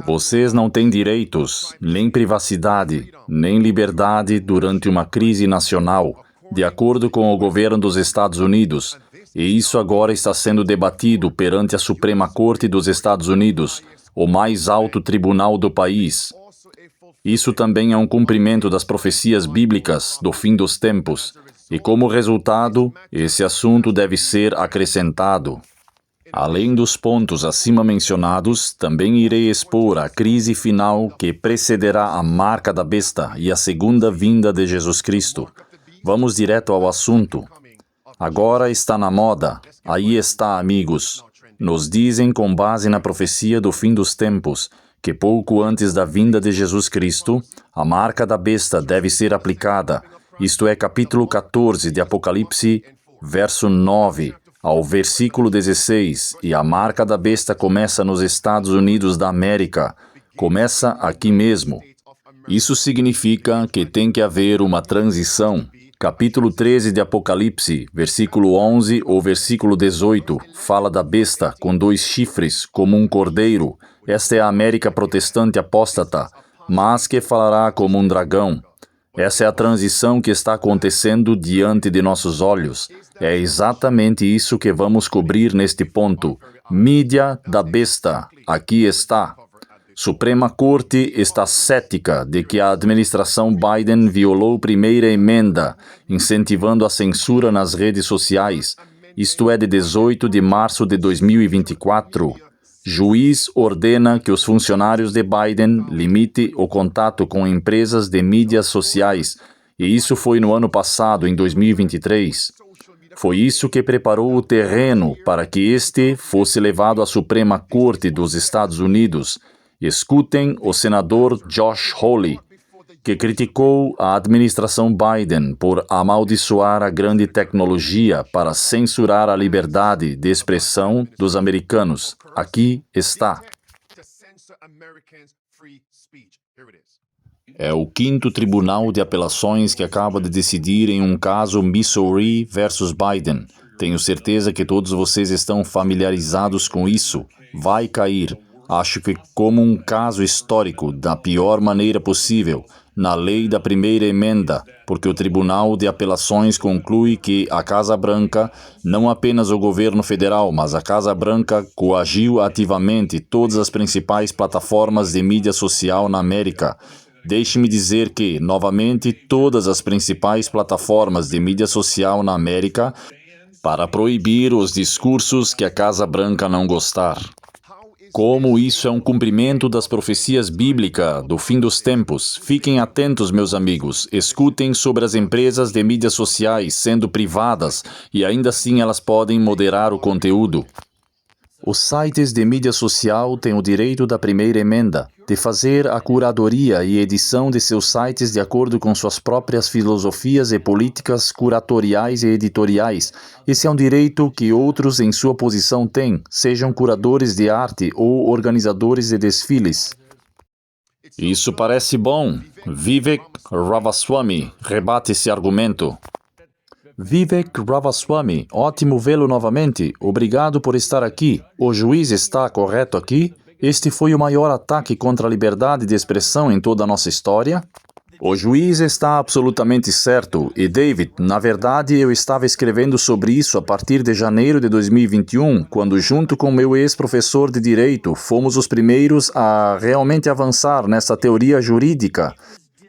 Vocês não têm direitos, nem privacidade, nem liberdade durante uma crise nacional, de acordo com o governo dos Estados Unidos. E isso agora está sendo debatido perante a Suprema Corte dos Estados Unidos, o mais alto tribunal do país. Isso também é um cumprimento das profecias bíblicas do fim dos tempos. E como resultado, esse assunto deve ser acrescentado. Além dos pontos acima mencionados, também irei expor a crise final que precederá a marca da besta e a segunda vinda de Jesus Cristo. Vamos direto ao assunto. Agora está na moda. Aí está, amigos. Nos dizem, com base na profecia do fim dos tempos, que pouco antes da vinda de Jesus Cristo, a marca da besta deve ser aplicada. Isto é, capítulo 14 de Apocalipse, verso 9. Ao versículo 16, e a marca da besta começa nos Estados Unidos da América, começa aqui mesmo. Isso significa que tem que haver uma transição. Capítulo 13 de Apocalipse, versículo 11 ou versículo 18, fala da besta com 2 chifres, como um cordeiro. Esta é a América protestante apóstata, mas que falará como um dragão. Essa é a transição que está acontecendo diante de nossos olhos. É exatamente isso que vamos cobrir neste ponto. Mídia da besta. Aqui está. Suprema Corte está cética de que a administração Biden violou primeira emenda, incentivando a censura nas redes sociais. Isto é de 18 de março de 2024. Juiz ordena que os funcionários de Biden limitem o contato com empresas de mídias sociais, e isso foi no ano passado, em 2023. Foi isso que preparou o terreno para que este fosse levado à Suprema Corte dos Estados Unidos. Escutem o senador Josh Hawley, que criticou a administração Biden por amaldiçoar a grande tecnologia para censurar a liberdade de expressão dos americanos. Aqui está. É o 5º Tribunal de Apelações que acaba de decidir em um caso Missouri versus Biden. Tenho certeza que todos vocês estão familiarizados com isso. Vai cair. Acho que como um caso histórico, da pior maneira possível, na lei da primeira emenda, porque o Tribunal de Apelações conclui que a Casa Branca, não apenas o governo federal, mas a Casa Branca coagiu ativamente todas as principais plataformas de mídia social na América. Deixe-me dizer que, novamente, todas as principais plataformas de mídia social na América para proibir os discursos que a Casa Branca não gostar. Como isso é um cumprimento das profecias bíblicas do fim dos tempos. Fiquem atentos, meus amigos. Escutem sobre as empresas de mídias sociais sendo privadas e ainda assim elas podem moderar o conteúdo. Os sites de mídia social têm o direito da primeira emenda, de fazer a curadoria e edição de seus sites de acordo com suas próprias filosofias e políticas curatoriais e editoriais. Esse é um direito que outros em sua posição têm, sejam curadores de arte ou organizadores de desfiles. Isso parece bom. Vivek Ramaswamy rebate esse argumento. Vivek Ramaswamy, ótimo vê-lo novamente. Obrigado por estar aqui. O juiz está correto aqui? Este foi o maior ataque contra a liberdade de expressão em toda a nossa história? O juiz está absolutamente certo. E David, na verdade, eu estava escrevendo sobre isso a partir de janeiro de 2021, quando junto com meu ex-professor de Direito, fomos os primeiros a realmente avançar nessa teoria jurídica,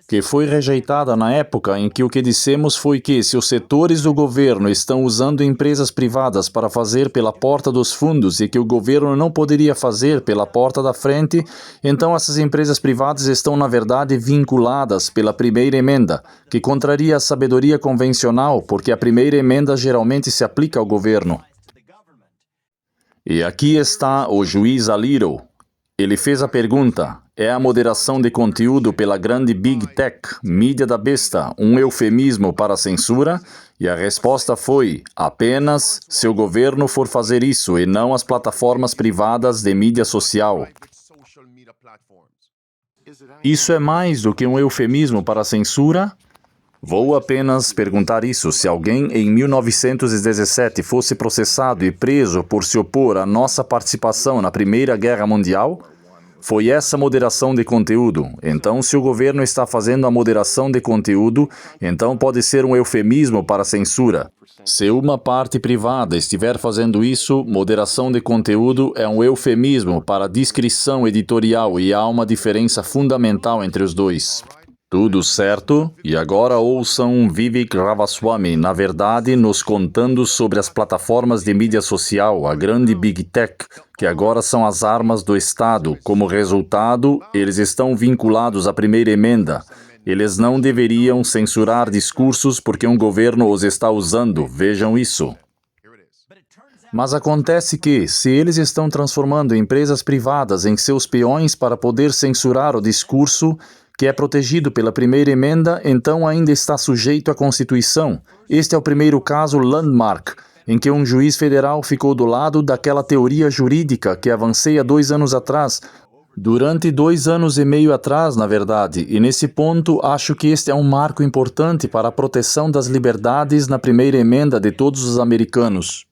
que foi rejeitada na época em que o que dissemos foi que se os setores do governo estão usando empresas privadas para fazer pela porta dos fundos e que o governo não poderia fazer pela porta da frente, então essas empresas privadas estão, na verdade, vinculadas pela primeira emenda, que contraria a sabedoria convencional, porque a primeira emenda geralmente se aplica ao governo. E aqui está o juiz Alito. Ele fez a pergunta: é a moderação de conteúdo pela grande Big Tech, mídia da besta, um eufemismo para a censura? E a resposta foi: apenas se o governo for fazer isso e não as plataformas privadas de mídia social. Isso é mais do que um eufemismo para a censura? Vou apenas perguntar isso: se alguém em 1917 fosse processado e preso por se opor à nossa participação na Primeira Guerra Mundial, Foi essa moderação de conteúdo. Então, se o governo está fazendo a moderação de conteúdo, então pode ser um eufemismo para censura. Se uma parte privada estiver fazendo isso, moderação de conteúdo é um eufemismo para discrição editorial e há uma diferença fundamental entre os dois. Tudo certo? E agora ouçam Vivek Ramaswamy, na verdade, nos contando sobre as plataformas de mídia social, a grande Big Tech, que agora são as armas do Estado. Como resultado, eles estão vinculados à primeira emenda. Eles não deveriam censurar discursos porque um governo os está usando. Vejam isso. Mas acontece que, se eles estão transformando empresas privadas em seus peões para poder censurar o discurso, que é protegido pela primeira emenda, então ainda está sujeito à Constituição. Este é o primeiro caso landmark, em que um juiz federal ficou do lado daquela teoria jurídica que avancei há 2 anos atrás, durante 2 anos e meio atrás, na verdade, e nesse ponto acho que este é um marco importante para a proteção das liberdades na primeira emenda de todos os americanos.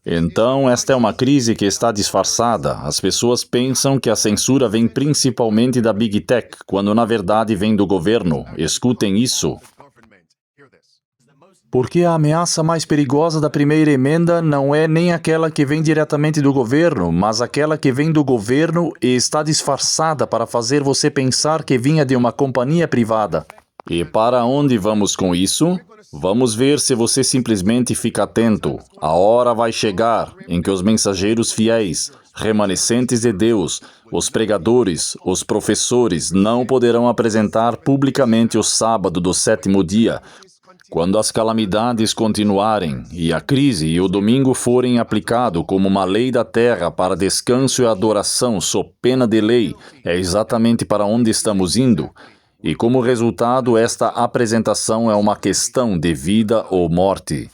Então, esta é uma crise que está disfarçada. As pessoas pensam que a censura vem principalmente da Big Tech, quando na verdade vem do governo. Escutem isso. Porque a ameaça mais perigosa da primeira emenda não é nem aquela que vem diretamente do governo, mas aquela que vem do governo e está disfarçada para fazer você pensar que vinha de uma companhia privada. E para onde vamos com isso? Vamos ver se você simplesmente fica atento. A hora vai chegar em que os mensageiros fiéis, remanescentes de Deus, os pregadores, os professores não poderão apresentar publicamente o sábado do 7º dia, quando as calamidades continuarem e a crise e o domingo forem aplicado como uma lei da terra para descanso e adoração sob pena de lei. É exatamente para onde estamos indo. E como resultado, esta apresentação é uma questão de vida ou morte.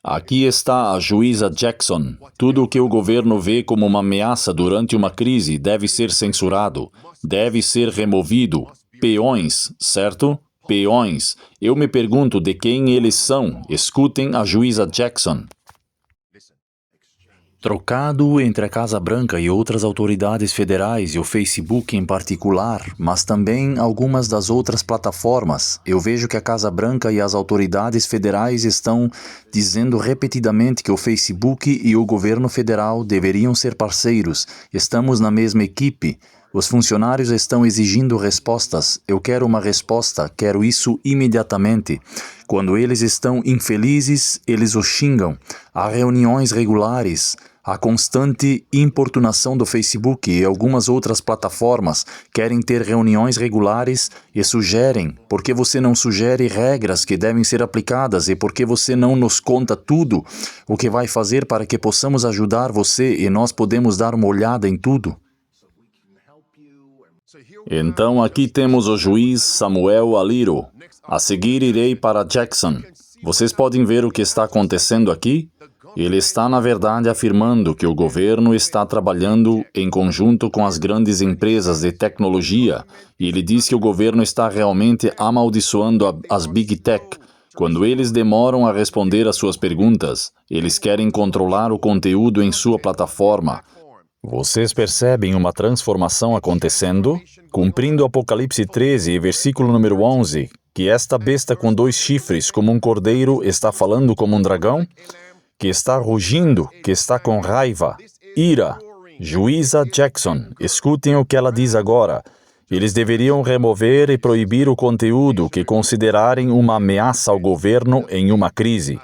Aqui está a juíza Jackson. Tudo o que o governo vê como uma ameaça durante uma crise deve ser censurado, deve ser removido. Peões, certo? Peões. Eu me pergunto de quem eles são. Escutem a juíza Jackson. Trocado entre a Casa Branca e outras autoridades federais e o Facebook em particular, mas também algumas das outras plataformas, eu vejo que a Casa Branca e as autoridades federais estão dizendo repetidamente que o Facebook e o governo federal deveriam ser parceiros. Estamos na mesma equipe. Os funcionários estão exigindo respostas. Eu quero uma resposta, quero isso imediatamente. Quando eles estão infelizes, eles os xingam. Há reuniões regulares. A constante importunação do Facebook e algumas outras plataformas querem ter reuniões regulares e sugerem, por que você não sugere regras que devem ser aplicadas e por que você não nos conta tudo o que vai fazer para que possamos ajudar você e nós podemos dar uma olhada em tudo? Então aqui temos o juiz Samuel Alito. A seguir irei para Jackson. Vocês podem ver o que está acontecendo aqui? Ele está, na verdade, afirmando que o governo está trabalhando em conjunto com as grandes empresas de tecnologia e ele diz que o governo está realmente amaldiçoando as Big Tech. Quando eles demoram a responder às suas perguntas, eles querem controlar o conteúdo em sua plataforma. Vocês percebem uma transformação acontecendo? Cumprindo Apocalipse 13, versículo número 11, que esta besta com 2 chifres, como um cordeiro, está falando como um dragão? Que está rugindo, que está com raiva, ira. Juíza Jackson, escutem o que ela diz agora. Eles deveriam remover e proibir o conteúdo que considerarem uma ameaça ao governo em uma crise.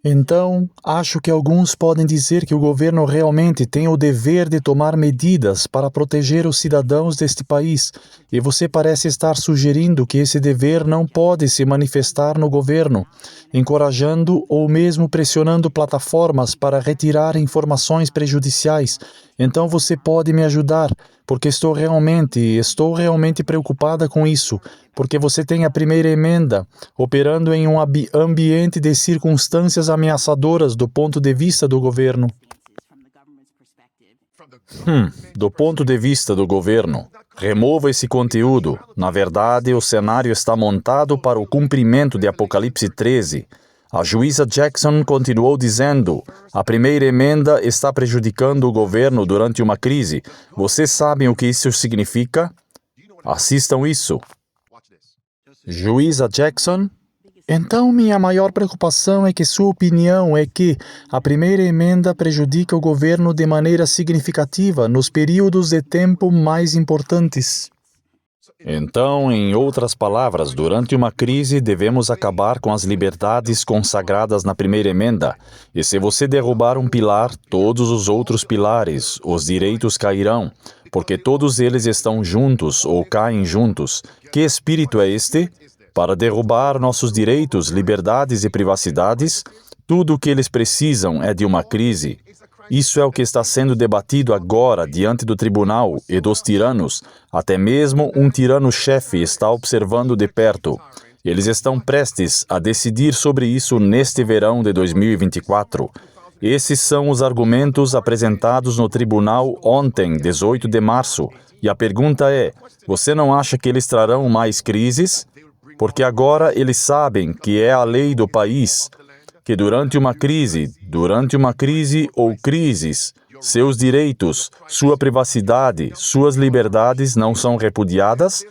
Então, acho que alguns podem dizer que o governo realmente tem o dever de tomar medidas para proteger os cidadãos deste país, e você parece estar sugerindo que esse dever não pode se manifestar no governo, encorajando ou mesmo pressionando plataformas para retirar informações prejudiciais. Então você pode me ajudar, porque estou realmente preocupada com isso, porque você tem a primeira emenda operando em um ambiente de circunstâncias ameaçadoras do ponto de vista do governo. Do ponto de vista do governo, remova esse conteúdo. Na verdade, o cenário está montado para o cumprimento de Apocalipse 13. A juíza Jackson continuou dizendo: a primeira emenda está prejudicando o governo durante uma crise. Vocês sabem o que isso significa? Assistam isso. Juíza Jackson: então minha maior preocupação é que sua opinião é que a primeira emenda prejudica o governo de maneira significativa nos períodos de tempo mais importantes. Então, em outras palavras, durante uma crise devemos acabar com as liberdades consagradas na primeira emenda. E se você derrubar um pilar, todos os outros pilares, os direitos cairão, porque todos eles estão juntos ou caem juntos. Que espírito é este? Para derrubar nossos direitos, liberdades e privacidades, tudo o que eles precisam é de uma crise. Isso é o que está sendo debatido agora diante do tribunal e dos tiranos. Até mesmo um tirano-chefe está observando de perto. Eles estão prestes a decidir sobre isso neste verão de 2024. Esses são os argumentos apresentados no tribunal ontem, 18 de março. E a pergunta é: você não acha que eles trarão mais crises? Porque agora eles sabem que é a lei do país, que durante uma crise ou crises, seus direitos, sua privacidade, suas liberdades não são repudiadas.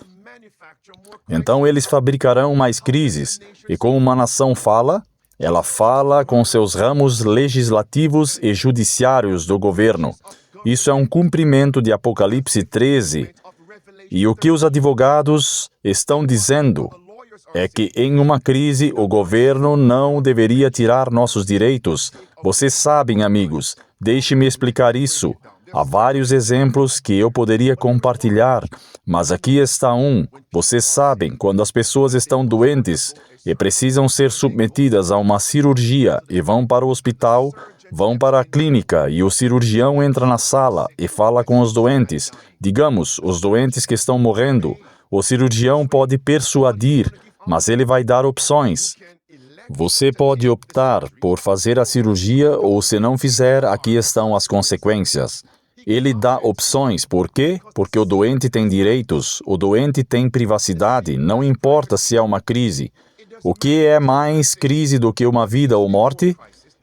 Então eles fabricarão mais crises. E como uma nação fala, ela fala com seus ramos legislativos e judiciários do governo. Isso é um cumprimento de Apocalipse 13. E o que os advogados estão dizendo é que em uma crise o governo não deveria tirar nossos direitos. Vocês sabem, amigos, deixe-me explicar isso. Há vários exemplos que eu poderia compartilhar, mas aqui está um. Vocês sabem, quando as pessoas estão doentes e precisam ser submetidas a uma cirurgia e vão para o hospital, vão para a clínica e o cirurgião entra na sala e fala com os doentes. Digamos, os doentes que estão morrendo. O cirurgião pode persuadir, mas ele vai dar opções. Você pode optar por fazer a cirurgia ou, se não fizer, aqui estão as consequências. Ele dá opções. Por quê? Porque o doente tem direitos, o doente tem privacidade, não importa se é uma crise. O que é mais crise do que uma vida ou morte?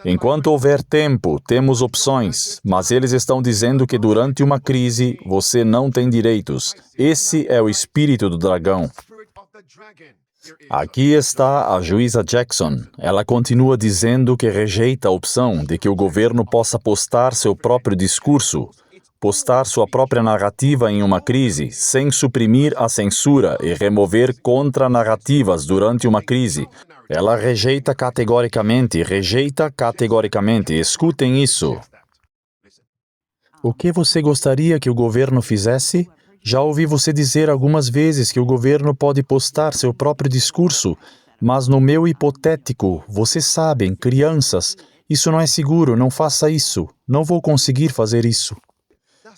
Enquanto houver tempo, temos opções, mas eles estão dizendo que durante uma crise você não tem direitos. Esse é o espírito do dragão. Aqui está a juíza Jackson. Ela continua dizendo que rejeita a opção de que o governo possa postar seu próprio discurso, postar sua própria narrativa em uma crise, sem suprimir a censura e remover contra-narrativas durante uma crise. Ela rejeita categoricamente. Escutem isso. O que você gostaria que o governo fizesse? Já ouvi você dizer algumas vezes que o governo pode postar seu próprio discurso, mas no meu hipotético, vocês sabem, crianças, isso não é seguro, não faça isso, não vou conseguir fazer isso.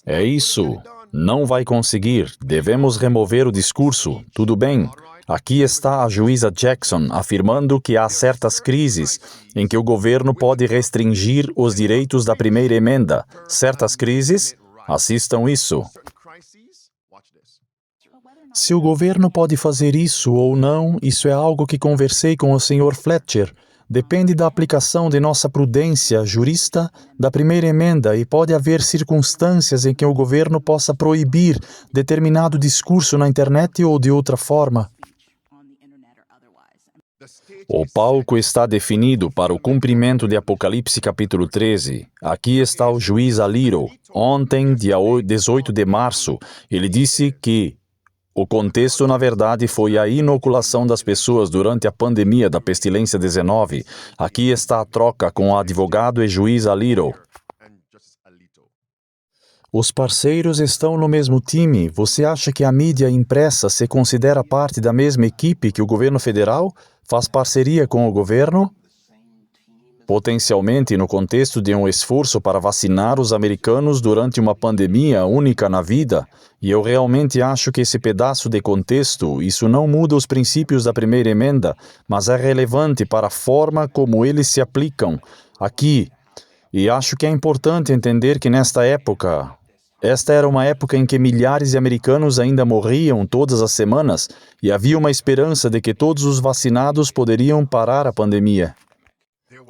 É isso, não vai conseguir, devemos remover o discurso, tudo bem. Aqui está a juíza Jackson afirmando que há certas crises em que o governo pode restringir os direitos da primeira emenda. Certas crises? Assistam isso. Se o governo pode fazer isso ou não, isso é algo que conversei com o Sr. Fletcher. Depende da aplicação de nossa prudência jurista da primeira emenda e pode haver circunstâncias em que o governo possa proibir determinado discurso na internet ou de outra forma. O palco está definido para o cumprimento de Apocalipse capítulo 13. Aqui está o juiz Alito. Ontem, dia 18 de março, ele disse que o contexto, na verdade, foi a inoculação das pessoas durante a pandemia da pestilência 19. Aqui está a troca com o advogado e juiz Alito. Os parceiros estão no mesmo time. Você acha que a mídia impressa se considera parte da mesma equipe que o governo federal? Faz parceria com o governo? Potencialmente no contexto de um esforço para vacinar os americanos durante uma pandemia única na vida, e eu realmente acho que esse pedaço de contexto, isso não muda os princípios da primeira emenda, mas é relevante para a forma como eles se aplicam aqui. E acho que é importante entender que nesta época, esta era uma época em que milhares de americanos ainda morriam todas as semanas, e havia uma esperança de que todos os vacinados poderiam parar a pandemia.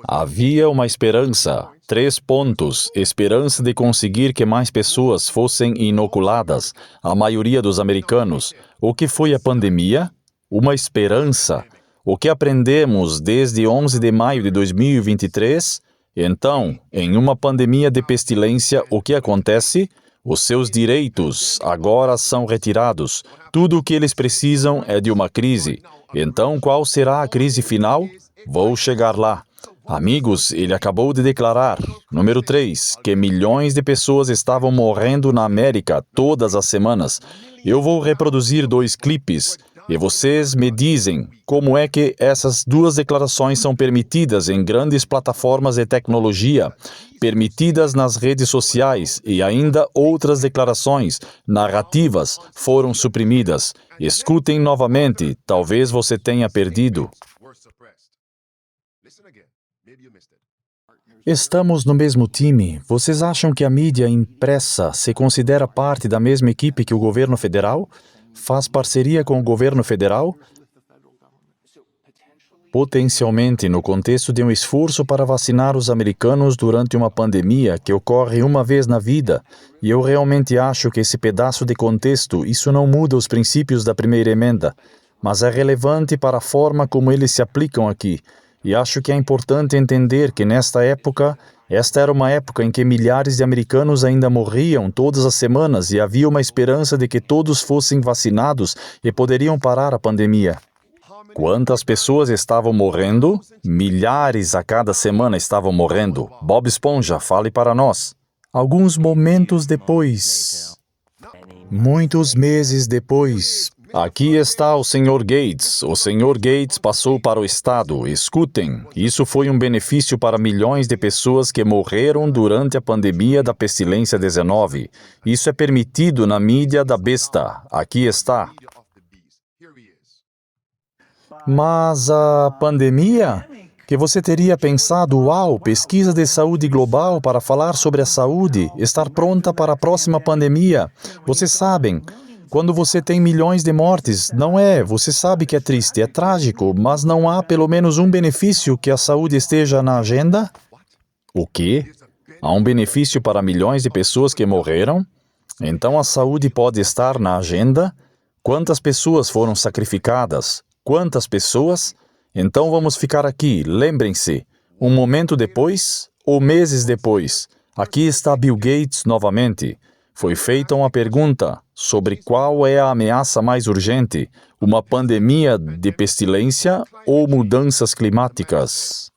Havia uma esperança. 3 pontos. Esperança de conseguir que mais pessoas fossem inoculadas, a maioria dos americanos. O que foi a pandemia? Uma esperança. O que aprendemos desde 11 de maio de 2023? Então, em uma pandemia de pestilência, o que acontece? Os seus direitos agora são retirados. Tudo o que eles precisam é de uma crise. Então, qual será a crise final? Vou chegar lá. Amigos, ele acabou de declarar, número 3, que milhões de pessoas estavam morrendo na América todas as semanas. Eu vou reproduzir 2 clipes e vocês me dizem como é que essas 2 declarações são permitidas em grandes plataformas de tecnologia, permitidas nas redes sociais e ainda outras declarações, narrativas, foram suprimidas. Escutem novamente, talvez você tenha perdido. Estamos no mesmo time. Vocês acham que a mídia impressa se considera parte da mesma equipe que o governo federal? Faz parceria com o governo federal? Potencialmente no contexto de um esforço para vacinar os americanos durante uma pandemia que ocorre uma vez na vida. E eu realmente acho que esse pedaço de contexto, isso não muda os princípios da primeira emenda, mas é relevante para a forma como eles se aplicam aqui. E acho que é importante entender que nesta época, esta era uma época em que milhares de americanos ainda morriam todas as semanas e havia uma esperança de que todos fossem vacinados e poderiam parar a pandemia. Quantas pessoas estavam morrendo? Milhares a cada semana estavam morrendo. Bob Esponja, fale para nós. Alguns momentos depois, muitos meses depois, aqui está o Sr. Gates. O Sr. Gates passou para o Estado. Escutem, isso foi um benefício para milhões de pessoas que morreram durante a pandemia da pestilência 19. Isso é permitido na mídia da besta. Aqui está. Mas a pandemia? Que você teria pensado, uau, pesquisa de saúde global para falar sobre a saúde, estar pronta para a próxima pandemia. Vocês sabem, quando você tem milhões de mortes, não é, você sabe que é triste, é trágico, mas não há pelo menos um benefício que a saúde esteja na agenda? O quê? Há um benefício para milhões de pessoas que morreram? Então a saúde pode estar na agenda? Quantas pessoas foram sacrificadas? Quantas pessoas? Então vamos ficar aqui, lembrem-se, um momento depois ou meses depois. Aqui está Bill Gates novamente. Foi feita uma pergunta sobre qual é a ameaça mais urgente, uma pandemia de pestilência ou mudanças climáticas.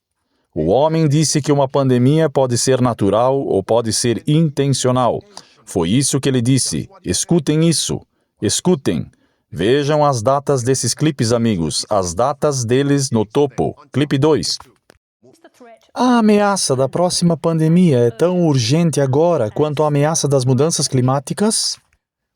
O homem disse que uma pandemia pode ser natural ou pode ser intencional. Foi isso que ele disse. Escutem isso. Escutem. Vejam as datas desses clipes, amigos. As datas deles no topo. Clipe 2. A ameaça da próxima pandemia é tão urgente agora quanto a ameaça das mudanças climáticas?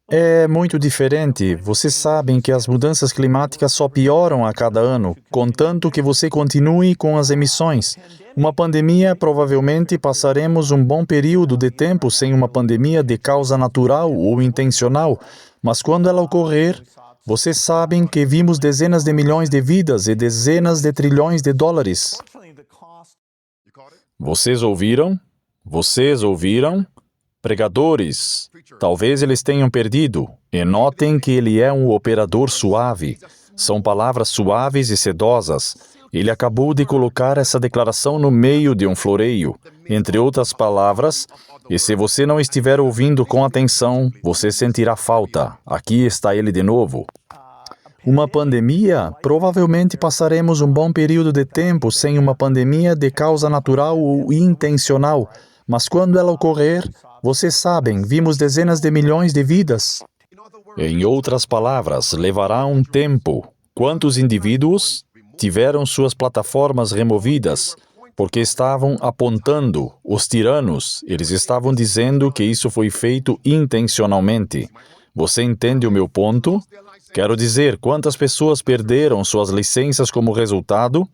É muito diferente. Vocês sabem que as mudanças climáticas só pioram a cada ano, contanto que você continue com as emissões. Uma pandemia, provavelmente passaremos um bom período de tempo sem uma pandemia de causa natural ou intencional, mas quando ela ocorrer, vocês sabem que vimos dezenas de milhões de vidas e dezenas de trilhões de dólares. Vocês ouviram? Vocês ouviram? Pregadores, talvez eles tenham perdido. E notem que ele é um operador suave. São palavras suaves e sedosas. Ele acabou de colocar essa declaração no meio de um floreio, entre outras palavras, e se você não estiver ouvindo com atenção, você sentirá falta. Aqui está ele de novo. Uma pandemia? Provavelmente passaremos um bom período de tempo sem uma pandemia de causa natural ou intencional, mas quando ela ocorrer, vocês sabem, vimos dezenas de milhões de vidas. Em outras palavras, levará um tempo. Quantos indivíduos tiveram suas plataformas removidas porque estavam apontando os tiranos? Eles estavam dizendo que isso foi feito intencionalmente. Você entende o meu ponto? Quero dizer, quantas pessoas perderam suas licenças como resultado?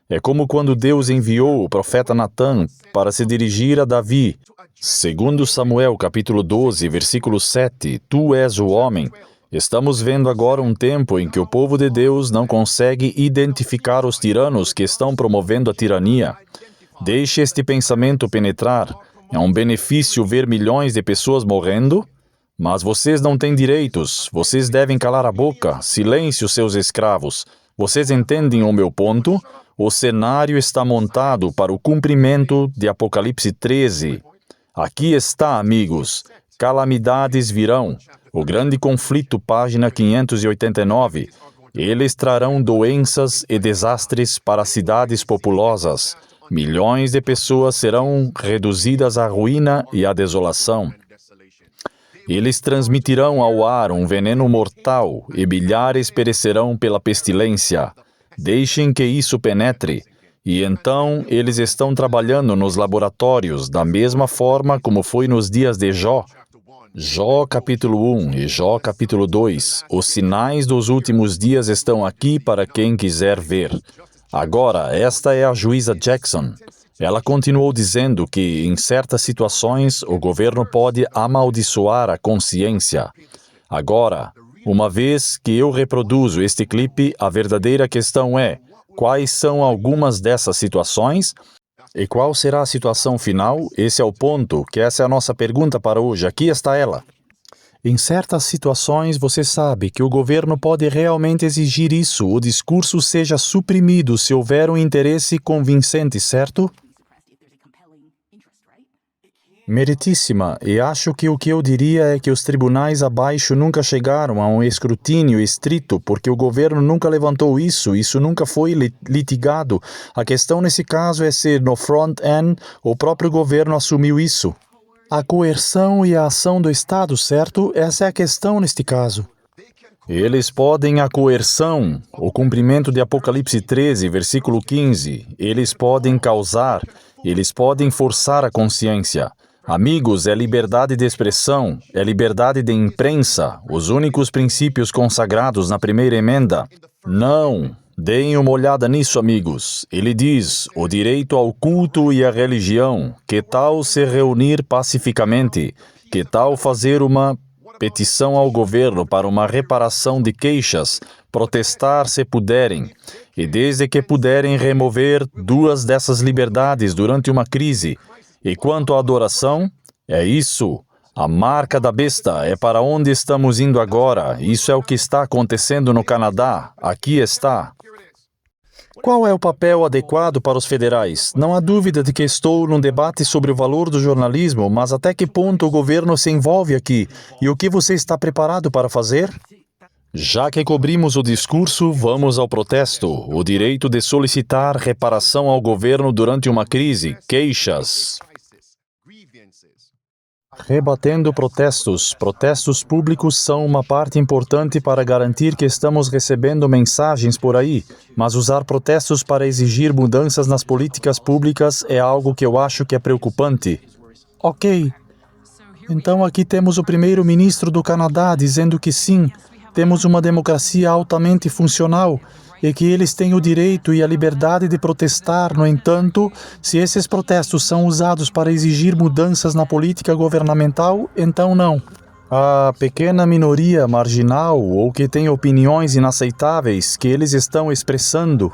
É como quando Deus enviou o profeta Natã para se dirigir a Davi. Segundo Samuel, capítulo 12, versículo 7, tu és o homem. Estamos vendo agora um tempo em que o povo de Deus não consegue identificar os tiranos que estão promovendo a tirania. Deixe este pensamento penetrar. É um benefício ver milhões de pessoas morrendo? Mas vocês não têm direitos. Vocês devem calar a boca. Silêncio, seus escravos. Vocês entendem o meu ponto? O cenário está montado para o cumprimento de Apocalipse 13. Aqui está, amigos. Calamidades virão. O grande conflito, página 589. Eles trarão doenças e desastres para cidades populosas. Milhões de pessoas serão reduzidas à ruína e à desolação. Eles transmitirão ao ar um veneno mortal e milhares perecerão pela pestilência. Deixem que isso penetre. E então eles estão trabalhando nos laboratórios da mesma forma como foi nos dias de Jó. Jó capítulo 1 e Jó capítulo 2. Os sinais dos últimos dias estão aqui para quem quiser ver. Agora, esta é a juíza Jackson. Ela continuou dizendo que, em certas situações, o governo pode amaldiçoar a consciência. Agora, uma vez que eu reproduzo este clipe, a verdadeira questão é: quais são algumas dessas situações? E qual será a situação final? Esse é o ponto, que essa é a nossa pergunta para hoje. Aqui está ela. Em certas situações, você sabe que o governo pode realmente exigir isso, o discurso seja suprimido se houver um interesse convincente, certo? Meritíssima, e acho que o que eu diria é que os tribunais abaixo nunca chegaram a um escrutínio estrito, porque o governo nunca levantou isso nunca foi litigado. A questão nesse caso é se no front-end o próprio governo assumiu isso. A coerção e a ação do Estado, certo? Essa é a questão neste caso. Eles podem a coerção, o cumprimento de Apocalipse 13, versículo 15. Eles podem causar, eles podem forçar a consciência. Amigos, é liberdade de expressão, é liberdade de imprensa, os únicos princípios consagrados na primeira emenda. Não! Deem uma olhada nisso, amigos. Ele diz, o direito ao culto e à religião. Que tal se reunir pacificamente? Que tal fazer uma petição ao governo para uma reparação de queixas? Protestar se puderem. E desde que puderem remover duas dessas liberdades durante uma crise. E quanto à adoração, é isso. A marca da besta é para onde estamos indo agora. Isso é o que está acontecendo no Canadá. Aqui está. Qual é o papel adequado para os federais? Não há dúvida de que estou num debate sobre o valor do jornalismo, mas até que ponto o governo se envolve aqui? E o que você está preparado para fazer? Já que cobrimos o discurso, vamos ao protesto. O direito de solicitar reparação ao governo durante uma crise. Queixas. Rebatendo protestos. Protestos públicos são uma parte importante para garantir que estamos recebendo mensagens por aí, mas usar protestos para exigir mudanças nas políticas públicas é algo que eu acho que é preocupante. Ok. Então aqui temos o primeiro-ministro do Canadá dizendo que sim, temos uma democracia altamente funcional e que eles têm o direito e a liberdade de protestar. No entanto, se esses protestos são usados para exigir mudanças na política governamental, então não. A pequena minoria marginal ou que tem opiniões inaceitáveis que eles estão expressando.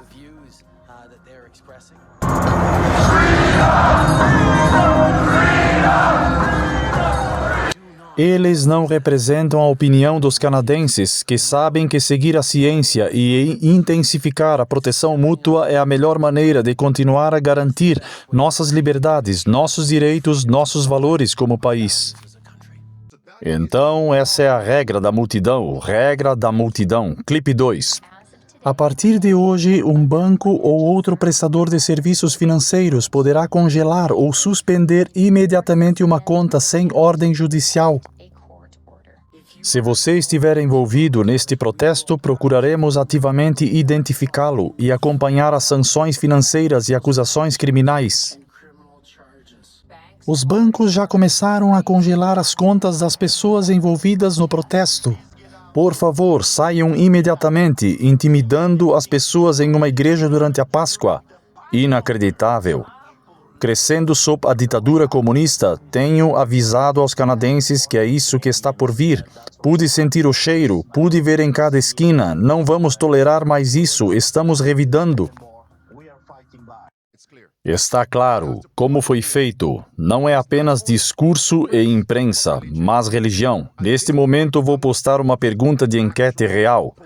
Eles não representam a opinião dos canadenses, que sabem que seguir a ciência e intensificar a proteção mútua é a melhor maneira de continuar a garantir nossas liberdades, nossos direitos, nossos valores como país. Então, essa é a regra da multidão. Regra da multidão. Clipe 2. A partir de hoje, um banco ou outro prestador de serviços financeiros poderá congelar ou suspender imediatamente uma conta sem ordem judicial. Se você estiver envolvido neste protesto, procuraremos ativamente identificá-lo e acompanhar as sanções financeiras e acusações criminais. Os bancos já começaram a congelar as contas das pessoas envolvidas no protesto. Por favor, saiam imediatamente, intimidando as pessoas em uma igreja durante a Páscoa. Inacreditável. Crescendo sob a ditadura comunista, tenho avisado aos canadenses que é isso que está por vir. Pude sentir o cheiro, pude ver em cada esquina. Não vamos tolerar mais isso, estamos revidando. Está claro, como foi feito, não é apenas discurso e imprensa, mas religião. Neste momento vou postar uma pergunta de enquete real.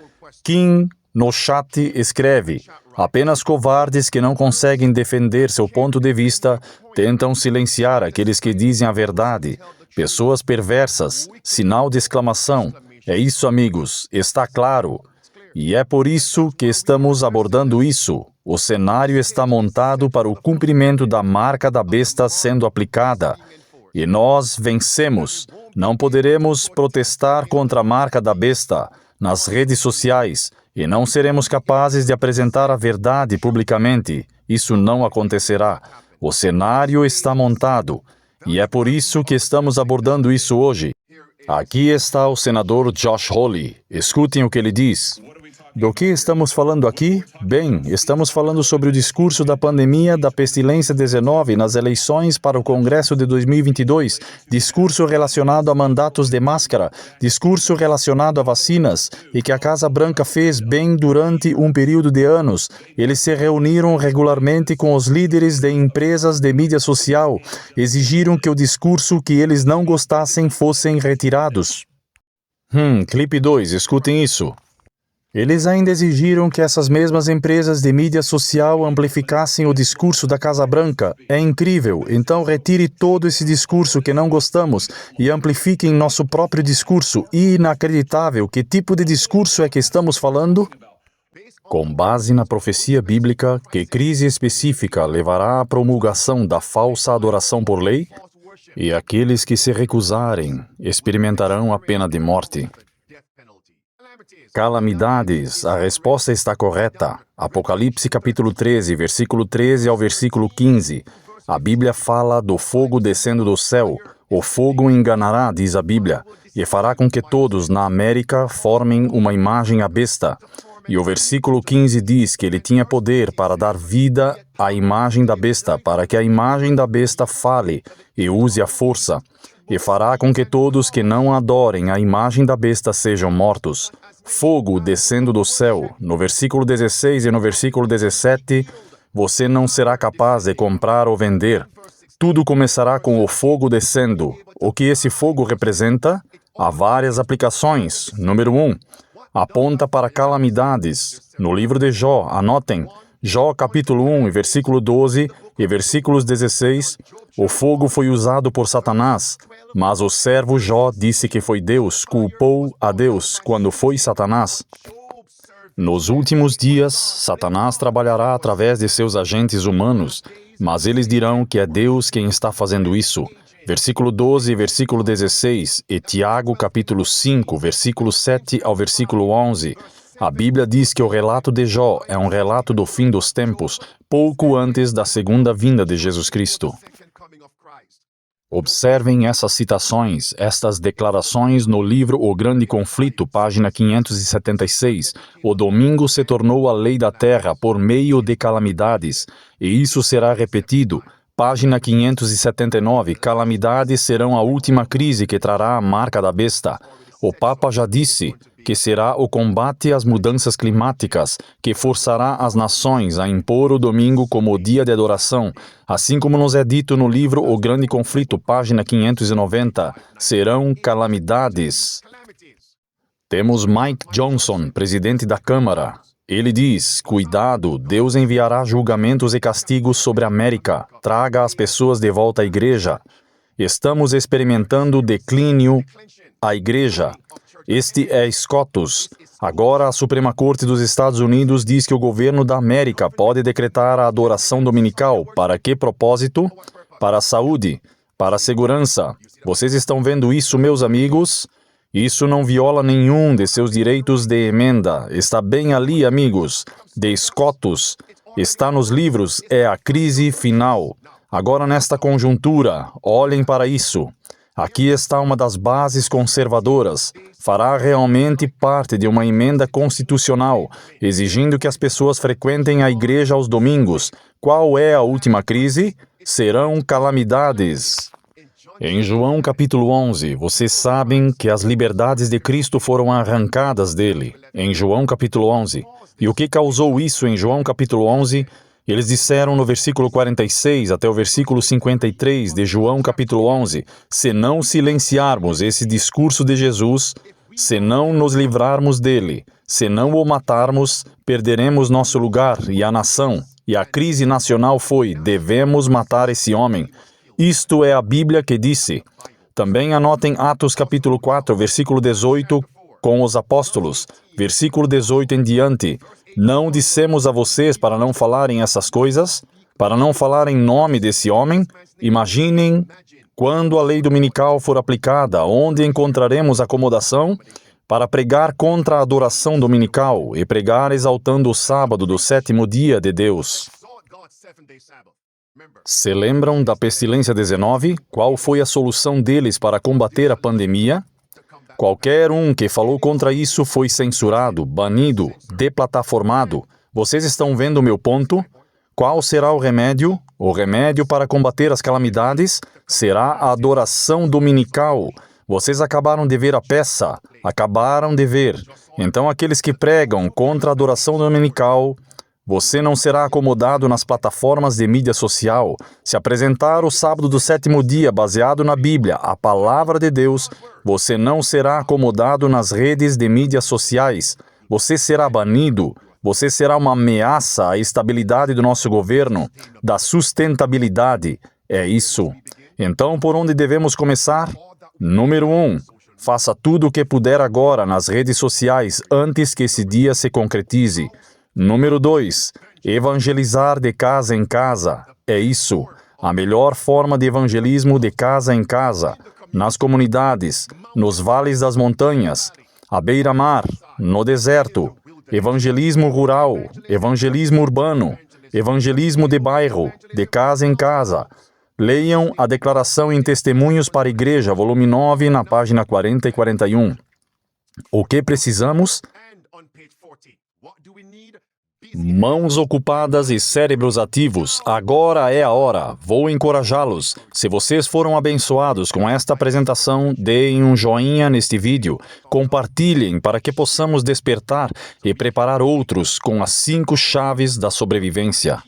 Kim, no chat, escreve: apenas covardes que não conseguem defender seu ponto de vista tentam silenciar aqueles que dizem a verdade. Pessoas perversas, sinal de exclamação. É isso, amigos, está claro. E é por isso que estamos abordando isso. O cenário está montado para o cumprimento da marca da besta sendo aplicada. E nós vencemos. Não poderemos protestar contra a marca da besta nas redes sociais e não seremos capazes de apresentar a verdade publicamente. Isso não acontecerá. O cenário está montado. E é por isso que estamos abordando isso hoje. Aqui está o senador Josh Hawley. Escutem o que ele diz. Do que estamos falando aqui? Bem, estamos falando sobre o discurso da pandemia da pestilência 19 nas eleições para o Congresso de 2022, discurso relacionado a mandatos de máscara, discurso relacionado a vacinas, e que a Casa Branca fez bem durante um período de anos. Eles se reuniram regularmente com os líderes de empresas de mídia social, exigiram que o discurso que eles não gostassem fossem retirados. Clipe 2, escutem isso. Eles ainda exigiram que essas mesmas empresas de mídia social amplificassem o discurso da Casa Branca. É incrível, então retire todo esse discurso que não gostamos e amplifiquem nosso próprio discurso. Inacreditável, que tipo de discurso é que estamos falando? Com base na profecia bíblica, que crise específica levará à promulgação da falsa adoração por lei? E aqueles que se recusarem experimentarão a pena de morte. Calamidades, a resposta está correta. Apocalipse capítulo 13, versículo 13 ao versículo 15. A Bíblia fala do fogo descendo do céu. O fogo enganará, diz a Bíblia, e fará com que todos na América formem uma imagem à besta. E o versículo 15 diz que ele tinha poder para dar vida à imagem da besta, para que a imagem da besta fale e use a força. E fará com que todos que não adorem a imagem da besta sejam mortos. Fogo descendo do céu. No versículo 16 e no versículo 17, você não será capaz de comprar ou vender. Tudo começará com o fogo descendo. O que esse fogo representa? Há várias aplicações. Número 1, aponta para calamidades. No livro de Jó, anotem, Jó capítulo 1, versículo 12 e versículos 16, o fogo foi usado por Satanás, mas o servo Jó disse que foi Deus, culpou a Deus quando foi Satanás. Nos últimos dias, Satanás trabalhará através de seus agentes humanos, mas eles dirão que é Deus quem está fazendo isso. Versículo 12 e versículo 16, e Tiago capítulo 5, versículo 7 ao versículo 11. A Bíblia diz que o relato de Jó é um relato do fim dos tempos, pouco antes da segunda vinda de Jesus Cristo. Observem essas citações, estas declarações no livro O Grande Conflito, página 576. O domingo se tornou a lei da terra por meio de calamidades, e isso será repetido. Página 579. Calamidades serão a última crise que trará a marca da besta. O Papa já disse que será o combate às mudanças climáticas que forçará as nações a impor o domingo como o dia de adoração, assim como nos é dito no livro O Grande Conflito, página 590, serão calamidades. Temos Mike Johnson, presidente da Câmara. Ele diz, cuidado, Deus enviará julgamentos e castigos sobre a América, traga as pessoas de volta à igreja. Estamos experimentando declínio à igreja. Este é SCOTUS. Agora, a Suprema Corte dos Estados Unidos diz que o governo da América pode decretar a adoração dominical. Para que propósito? Para a saúde, para a segurança. Vocês estão vendo isso, meus amigos? Isso não viola nenhum de seus direitos de emenda. Está bem ali, amigos. De SCOTUS. Está nos livros. É a crise final. Agora, nesta conjuntura, olhem para isso. Aqui está uma das bases conservadoras. Fará realmente parte de uma emenda constitucional, exigindo que as pessoas frequentem a igreja aos domingos. Qual é a última crise? Serão calamidades. Em João capítulo 11, vocês sabem que as liberdades de Cristo foram arrancadas dele. Em João capítulo 11. E o que causou isso em João capítulo 11? Eles disseram no versículo 46 até o versículo 53 de João capítulo 11, se não silenciarmos esse discurso de Jesus, se não nos livrarmos dele, se não o matarmos, perderemos nosso lugar e a nação. E a crise nacional foi, devemos matar esse homem. Isto é a Bíblia que disse. Também anotem Atos capítulo 4, versículo 18, com os apóstolos. Versículo 18 em diante. Não dissemos a vocês para não falarem essas coisas? Para não falar em nome desse homem? Imaginem, quando a lei dominical for aplicada, onde encontraremos acomodação? Para pregar contra a adoração dominical e pregar exaltando o sábado do sétimo dia de Deus. Se lembram da pestilência 19? Qual foi a solução deles para combater a pandemia? Qualquer um que falou contra isso foi censurado, banido, deplataformado. Vocês estão vendo o meu ponto? Qual será o remédio? O remédio para combater as calamidades será a adoração dominical. Vocês acabaram de ver a peça. Acabaram de ver. Então, aqueles que pregam contra a adoração dominical, você não será acomodado nas plataformas de mídia social. Se apresentar o sábado do sétimo dia baseado na Bíblia, a palavra de Deus, você não será acomodado nas redes de mídias sociais. Você será banido. Você será uma ameaça à estabilidade do nosso governo, da sustentabilidade. É isso. Então, por onde devemos começar? Número 1. Faça tudo o que puder agora nas redes sociais antes que esse dia se concretize. Número 2. Evangelizar de casa em casa. É isso. A melhor forma de evangelismo de casa em casa, nas comunidades, nos vales das montanhas, à beira-mar, no deserto. Evangelismo rural, evangelismo urbano, evangelismo de bairro, de casa em casa. Leiam a Declaração em Testemunhos para a Igreja, volume 9, na página 40 e 41. O que precisamos? Mãos ocupadas e cérebros ativos. Agora é a hora. Vou encorajá-los. Se vocês foram abençoados com esta apresentação, deem um joinha neste vídeo. Compartilhem para que possamos despertar e preparar outros com as 5 chaves da sobrevivência.